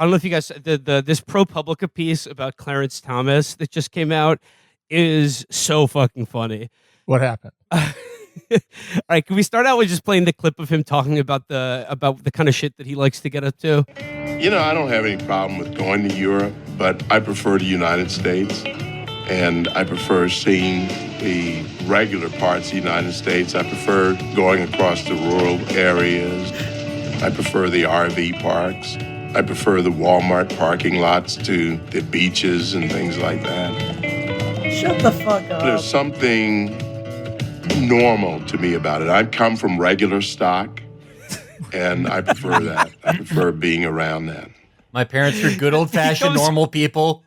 I don't know if you guys this ProPublica piece about Clarence Thomas that just came out is so fucking funny. What happened? All right, can we start out with just playing the clip of him talking about the kind of shit that he likes to get up to? You know, I don't have any problem with going to Europe, but I prefer the United States, and I prefer seeing the regular parts of the United States. I prefer going across the rural areas. I prefer the RV parks. I prefer the Walmart parking lots to the beaches and things like that. Shut the fuck up. There's something normal to me about it. I come from regular stock, and I prefer that. I prefer being around that. My parents are good old-fashioned normal people.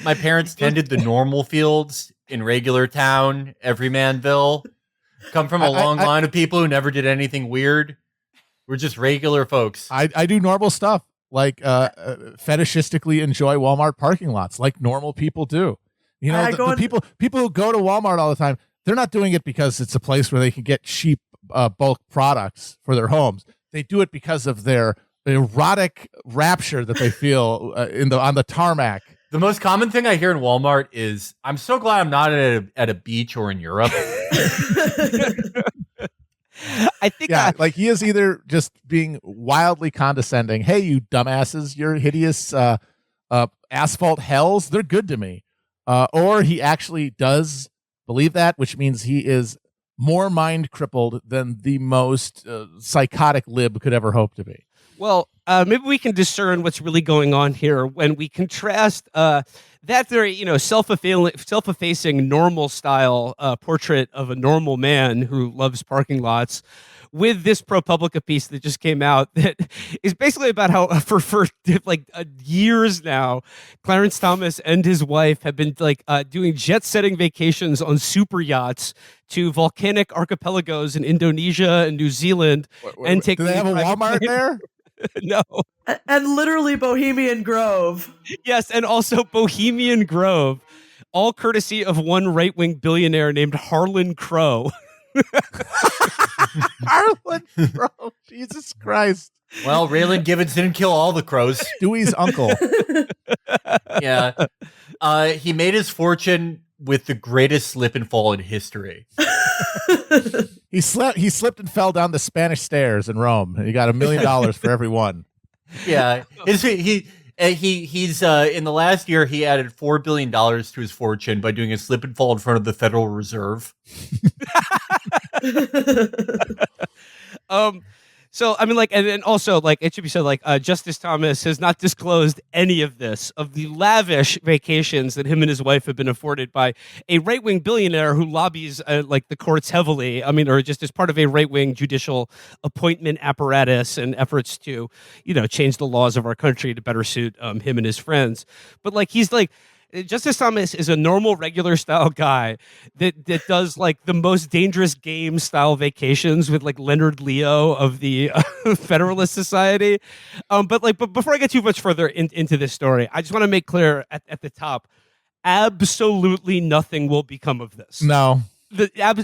My parents tended the normal fields in regular town, Everymanville. Come from a long line of people who never did anything weird. We're just regular folks. I do normal stuff, like fetishistically enjoy Walmart parking lots, like normal people do. You know, the people who go to Walmart all the time, they're not doing it because it's a place where they can get cheap bulk products for their homes. They do it because of their erotic rapture that they feel on the tarmac. The most common thing I hear in Walmart is, "I'm so glad I'm not at a beach or in Europe." I think, like he is either just being wildly condescending. Hey, you dumbasses, your hideous asphalt hells, they're good to me. Or he actually does believe that, which means he is more mind crippled than the most psychotic lib could ever hope to be. Well, maybe we can discern what's really going on here when we contrast that very, self-effacing normal style portrait of a normal man who loves parking lots with this ProPublica piece that just came out that is basically about how for years now, Clarence Thomas and his wife have been doing jet-setting vacations on super yachts to volcanic archipelagos in Indonesia and New Zealand. And do they have a Walmart there? No. And literally Bohemian Grove. Yes, and also Bohemian Grove, all courtesy of one right-wing billionaire named Harlan Crow. Harlan Crow, Jesus Christ. Well, Raylan Givens didn't kill all the crows. Dewey's uncle. Yeah. He made his fortune with the greatest slip and fall in history. He slipped and fell down the Spanish stairs in Rome, and he got $1 million for every one. Yeah, he's in the last year he added $4 billion to his fortune by doing a slip and fall in front of the Federal Reserve. So I mean, and also it should be said, Justice Thomas has not disclosed any of this, of the lavish vacations that him and his wife have been afforded by a right-wing billionaire who lobbies the courts heavily. I mean, or just as part of a right-wing judicial appointment apparatus and efforts to, change the laws of our country to better suit him and his friends. But Justice Thomas is a normal, regular style guy that does the most dangerous game style vacations with Leonard Leo of the Federalist Society. But before I get too much further into this story, I just want to make clear at the top, absolutely nothing will become of this. No.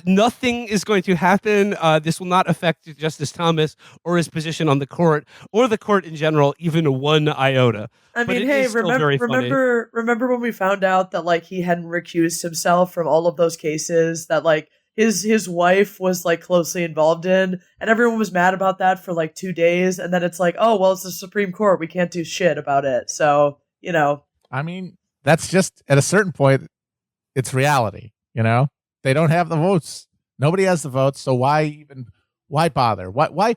Nothing is going to happen. This will not affect Justice Thomas or his position on the court or the court in general, even one iota. I mean, hey, remember when we found out that he hadn't recused himself from all of those cases that his wife was closely involved in, and everyone was mad about that for 2 days, and then it's oh well, it's the Supreme Court, we can't do shit about it. So I mean, that's just at a certain point, it's reality. They don't have the votes. Nobody has the votes. So why bother? Why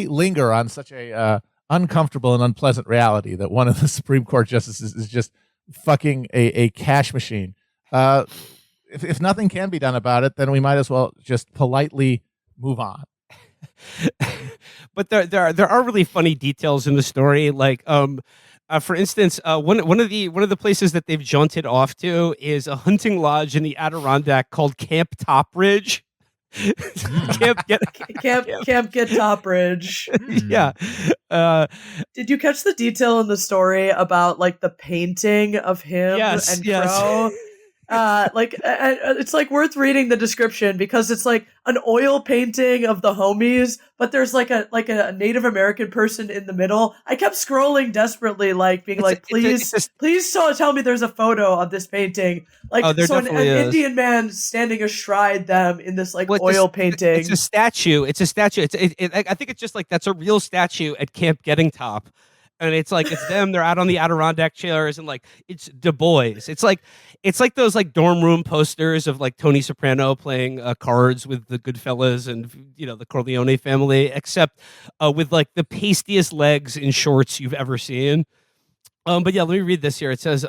linger on such a uncomfortable and unpleasant reality that one of the Supreme Court justices is just fucking a cash machine? If nothing can be done about it, then we might as well just politely move on. But there are really funny details in the story, for instance, one of the places that they've jaunted off to is a hunting lodge in the Adirondack called Camp Topridge. Camp Get Topridge. Yeah. Did you catch the detail in the story about the painting of him and Crow? It's like worth reading the description because it's like an oil painting of the homies, but there's like a Native American person in the middle. I kept scrolling desperately, like being please tell me there's a photo of this painting. Like, there so an definitely is. Indian man standing astride them in this like oil painting. It's a statue. I think it's just like that's a real statue at Camp Getting Top. And it's like it's them. They're out on the Adirondack chairs, and like it's Du Bois. It's like those like dorm room posters of like Tony Soprano playing cards with the Goodfellas and the Corleone family, except with like the pastiest legs in shorts you've ever seen. But yeah, let me read this here. It says,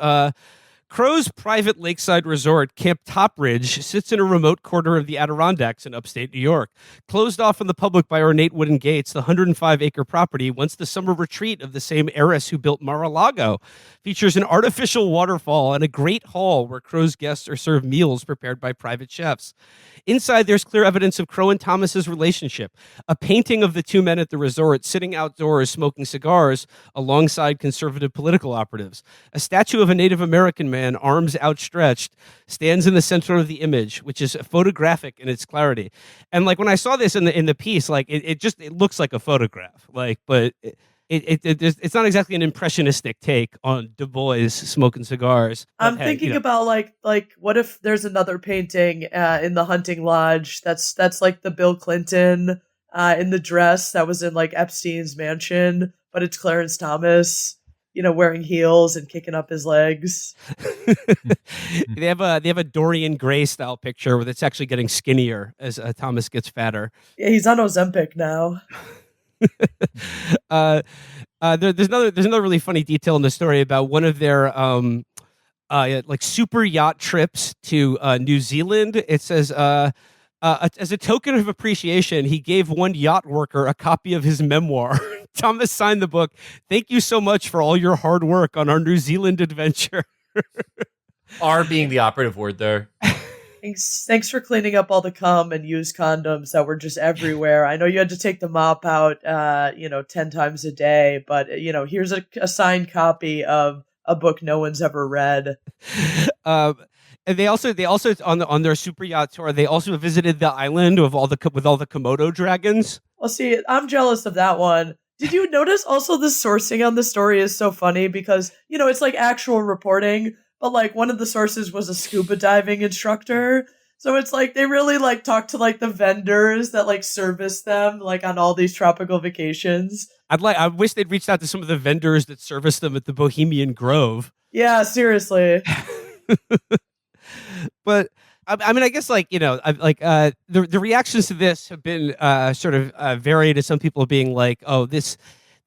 Crow's private lakeside resort, Camp Topridge, sits in a remote corner of the Adirondacks in upstate New York. Closed off from the public by ornate wooden gates, the 105-acre property, once the summer retreat of the same heiress who built Mar-a-Lago, features an artificial waterfall and a great hall where Crow's guests are served meals prepared by private chefs. Inside, there's clear evidence of Crow and Thomas's relationship. A painting of the two men at the resort sitting outdoors smoking cigars alongside conservative political operatives. A statue of a Native American man, arms outstretched, stands in the center of the image, which is photographic in its clarity. And like when I saw this in the piece, like it looks like a photograph, like, but it's not exactly an impressionistic take on Du Bois smoking cigars. I'm thinking about like what if there's another painting in the hunting lodge that's like the Bill Clinton in the dress that was in like Epstein's mansion, but it's Clarence Thomas, wearing heels and kicking up his legs. They have a Dorian Gray style picture where it's actually getting skinnier as Thomas gets fatter. Yeah, he's on Ozempic now. There's another really funny detail in the story about one of their like super yacht trips to New Zealand. It says as a token of appreciation, he gave one yacht worker a copy of his memoir. Thomas signed the book. Thank you so much for all your hard work on our New Zealand adventure. R being the operative word there. Thanks for cleaning up all the cum and used condoms that were just everywhere. I know you had to take the mop out, 10 times a day, but here's a signed copy of a book no one's ever read. And they also on their super yacht tour, they also visited the island with all the Komodo dragons. Well, see, I'm jealous of that one. Did you notice also the sourcing on the story is so funny because, it's like actual reporting, but like one of the sources was a scuba diving instructor. So it's like they really like talk to like the vendors that like service them like on all these tropical vacations. I wish they'd reached out to some of the vendors that service them at the Bohemian Grove. Yeah, seriously. But I mean, I guess the reactions to this have been sort of varied. As some people being like, "Oh, this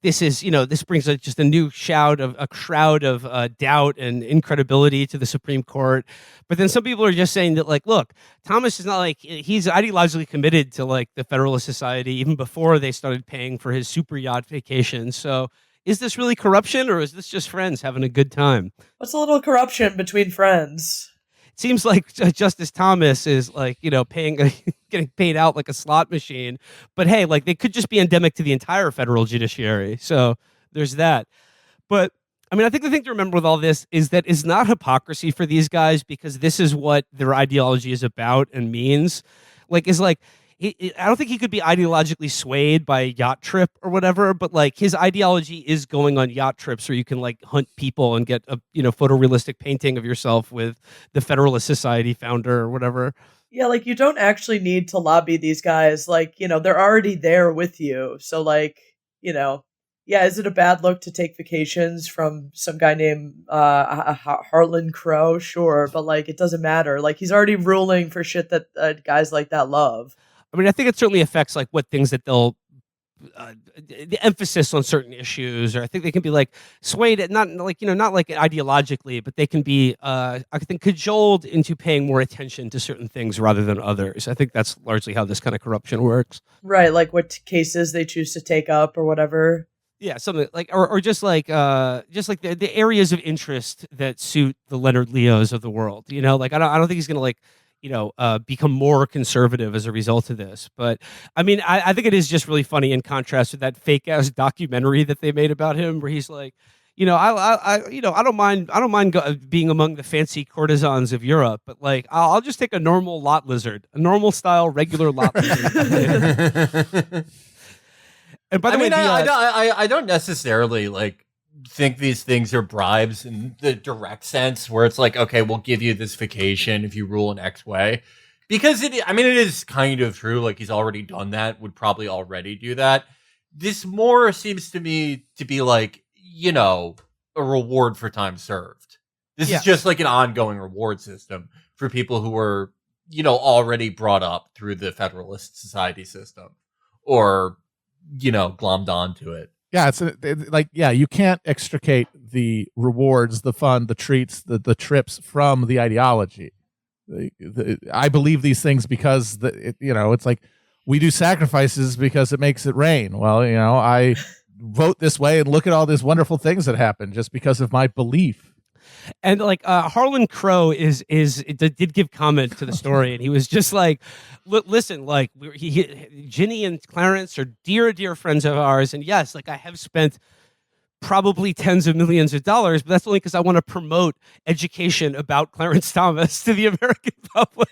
is this brings just a new shroud of doubt and incredibility to the Supreme Court." But then some people are just saying that, like, look, Thomas is not like he's ideologically committed to like the Federalist Society even before they started paying for his super yacht vacation. So is this really corruption or is this just friends having a good time? What's a little corruption between friends? Seems like Justice Thomas is like, getting paid out like a slot machine. But hey, like they could just be endemic to the entire federal judiciary. So there's that. But I mean, I think the thing to remember with all this is that it's not hypocrisy for these guys because this is what their ideology is about and means. I don't think he could be ideologically swayed by a yacht trip or whatever, but like his ideology is going on yacht trips where you can like hunt people and get a photorealistic painting of yourself with the Federalist Society founder or whatever. Yeah, like you don't actually need to lobby these guys. Like, they're already there with you. So like, yeah, is it a bad look to take vacations from some guy named Harlan Crow? Sure, but like it doesn't matter. Like he's already ruling for shit that guys like that love. I mean, I think it certainly affects like what things that they'll the emphasis on certain issues, or I think they can be like swayed, not like ideologically, but they can be I think cajoled into paying more attention to certain things rather than others. I think that's largely how this kind of corruption works. Right, like what cases they choose to take up or whatever. Yeah, something like or just like the areas of interest that suit the Leonard Leos of the world. Like I don't think he's gonna like become more conservative as a result of this. But I mean, I think it is just really funny in contrast to that fake ass documentary that they made about him where he's like, I don't mind being among the fancy courtesans of Europe, but like I'll just take a normal lot lizard, a normal style regular lot lizard. And by the way, I don't necessarily like think these things are bribes in the direct sense where it's like, okay, we'll give you this vacation if you rule in X way. Because it is kind of true. Like he's already done that, would probably already do that. This more seems to me to be like, a reward for time served. This is just like an ongoing reward system for people who were, already brought up through the Federalist Society system or, glommed onto it. Yeah, you can't extricate the rewards, the fun, the treats, the trips from the ideology. I believe these things because it's like we do sacrifices because it makes it rain. Well, I vote this way and look at all these wonderful things that happen just because of my belief. And like Harlan Crow did give comment to the story, and he was just like, "Listen, like Ginny and Clarence are dear friends of ours, and yes, like I have spent probably tens of millions of dollars, but that's only because I want to promote education about Clarence Thomas to the American public."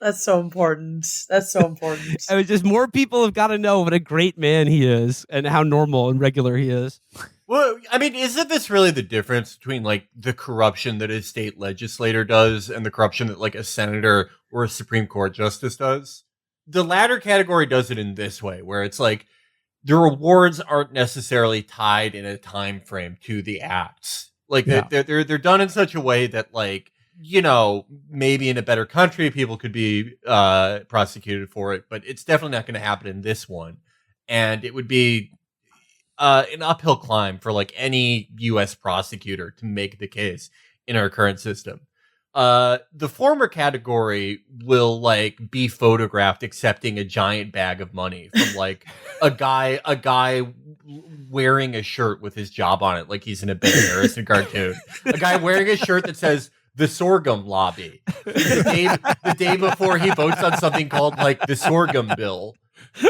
That's so important. I mean, just more people have got to know what a great man he is and how normal and regular he is. Well, I mean, isn't this really the difference between like the corruption that a state legislator does and the corruption that like a senator or a Supreme Court justice does? The latter category does it in this way, where it's like the rewards aren't necessarily tied in a time frame to the acts. Like they're done in such a way that like, maybe in a better country, people could be prosecuted for it, but it's definitely not going to happen in this one. And it would be an uphill climb for like any U.S. prosecutor to make the case in our current system. The former category will like be photographed accepting a giant bag of money from like a guy wearing a shirt with his job on it, like he's in a Ben Harrison cartoon. A guy wearing a shirt that says the sorghum lobby the day before he votes on something called like the sorghum bill.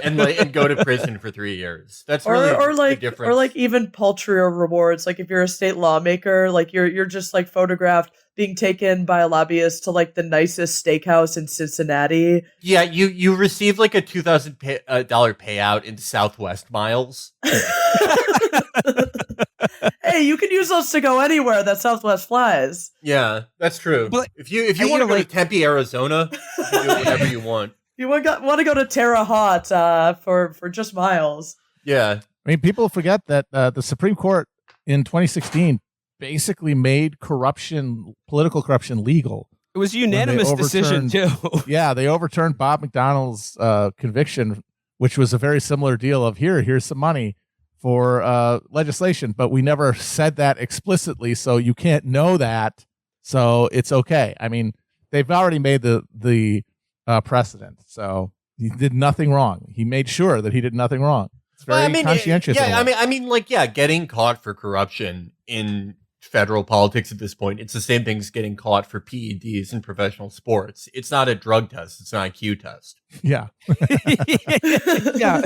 And go to prison for 3 years. That's really the difference. Or like even paltrier rewards. Like if you're a state lawmaker, like you're just like photographed being taken by a lobbyist to like the nicest steakhouse in Cincinnati. Yeah, you receive like a $2,000 payout in Southwest miles. Hey, you can use those to go anywhere that Southwest flies. Yeah, that's true. But if you want to go to Tempe, Arizona, you can do whatever you want. You want to go to Terre Haute for just miles. Yeah. I mean, people forget that the Supreme Court in 2016 basically made political corruption legal. It was a unanimous decision, too. Yeah, they overturned Bob McDonnell's conviction, which was a very similar deal of here's some money for legislation, but we never said that explicitly, so you can't know that, so it's okay. I mean, they've already made the precedent, so he did nothing wrong. He made sure that he did nothing wrong. It's very conscientious. Getting caught for corruption in federal politics at this point, it's the same thing as getting caught for PEDs in professional sports. It's not a drug test. It's an IQ test. Yeah. Yeah.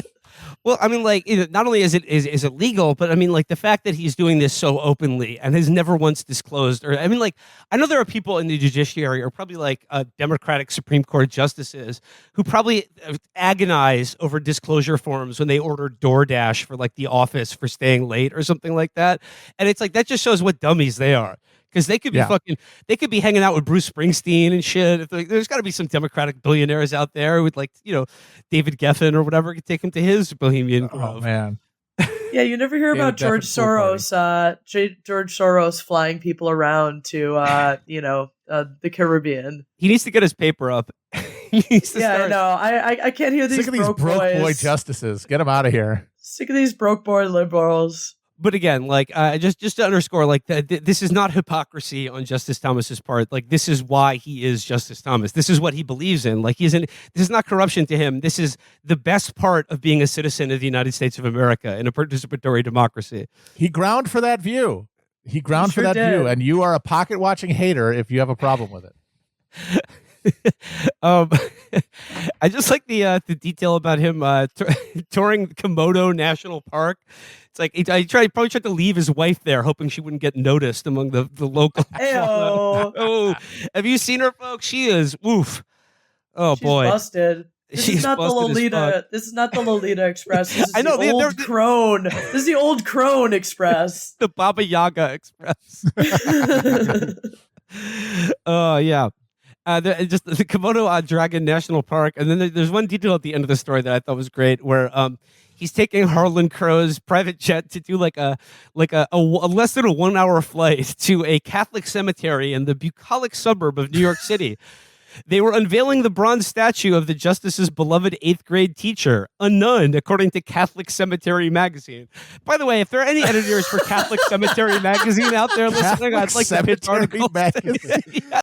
Well, I mean, like, not only is it legal, but I mean, like, the fact that he's doing this so openly and has never once disclosed, or I mean, like, I know there are people in the judiciary, or probably like Democratic Supreme Court justices, who probably agonize over disclosure forms when they order DoorDash for like the office for staying late or something like that, and it's like that just shows what dummies they are. Because they could be they could be hanging out with Bruce Springsteen and shit. There's got to be some Democratic billionaires out there with, like, David Geffen or whatever, could take him to his Bohemian Grove. Oh, man. Yeah, you never hear about George Soros. George Soros flying people around to, the Caribbean. He needs to get his paper up. I know. I can't hear these broke boy justices. Get them out of here. Sick of these broke boy liberals. But again, like, just to underscore, like, this is not hypocrisy on Justice Thomas's part. Like, this is why he is Justice Thomas. This is what he believes in. Like, this is not corruption to him. This is the best part of being a citizen of the United States of America in a participatory democracy. He ground for that view. View, and you are a pocket watching hater if you have a problem with it. um, I just like the detail about him touring Komodo National Park. It's like he probably tried to leave his wife there, hoping she wouldn't get noticed among the local. Ayo. Oh, have you seen her, folks? She is oof. Oh She's boy, busted. This She's is not the busted as Lolita. fuck. This is not the Lolita Express. This is I know, the old crone. This is the old crone express. the Baba Yaga Express. Oh yeah. Just the Komodo Dragon National Park, and then there's one detail at the end of the story that I thought was great, where he's taking Harlan Crow's private jet to do like a less than a 1 hour flight to a Catholic cemetery in the bucolic suburb of New York City. They were unveiling the bronze statue of the justice's beloved 8th grade teacher, a nun, according to Catholic Cemetery magazine. By the way, if there are any editors for Catholic Cemetery magazine out there listening, I'd like to pitch Cemetery articles. magazine. Yeah.